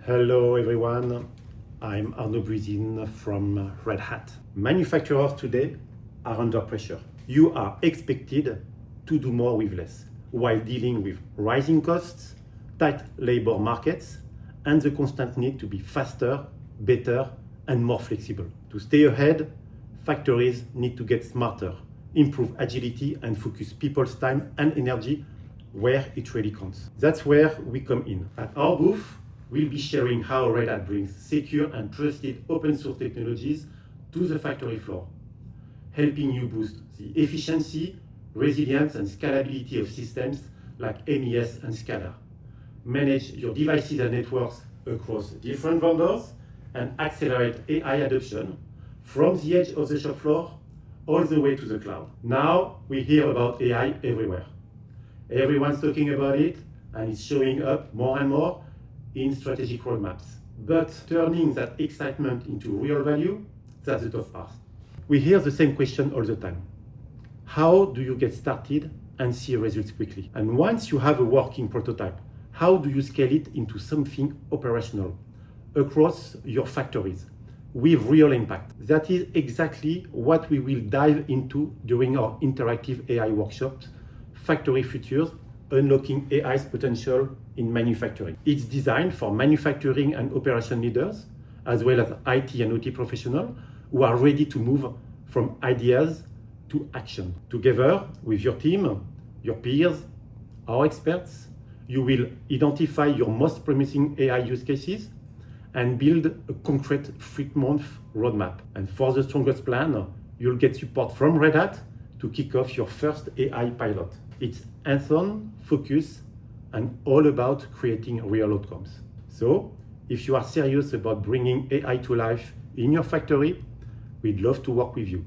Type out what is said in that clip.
Hello everyone, I'm Arnaud Buisine from Red Hat. Manufacturers today are under pressure. You are expected to do more with less, while dealing with rising costs, tight labor markets, and the constant need to be faster, better, and more flexible. To stay ahead, factories need to get smarter, improve agility, and focus people's time and energy where it really counts. That's where we come in. At our booth, we'll be sharing how Red Hat brings secure and trusted open source technologies to the factory floor, helping you boost the efficiency, resilience, and scalability of systems like MES and SCADA, manage your devices and networks across different vendors, and accelerate AI adoption from the edge of the shop floor all the way to the cloud. Now we hear about AI everywhere. Everyone's talking about it, and it's showing up more and more in strategic roadmaps. But turning that excitement into real value, that's the tough part. We hear the same question all the time. How do you get started and see results quickly? And once you have a working prototype, how do you scale it into something operational across your factories with real impact? That is exactly what we will dive into during our interactive AI workshops, Factory Futures, Unlocking AI's Potential in Manufacturing. It's designed for manufacturing and operation leaders, as well as IT and OT professionals who are ready to move from ideas to action. Together with your team, your peers, our experts, you will identify your most promising AI use cases and build a concrete 3-month roadmap. And for the strongest plan, you'll get support from Red Hat to kick off your first AI pilot. It's hands-on, focus, and all about creating real outcomes. So, if you are serious about bringing AI to life in your factory, we'd love to work with you.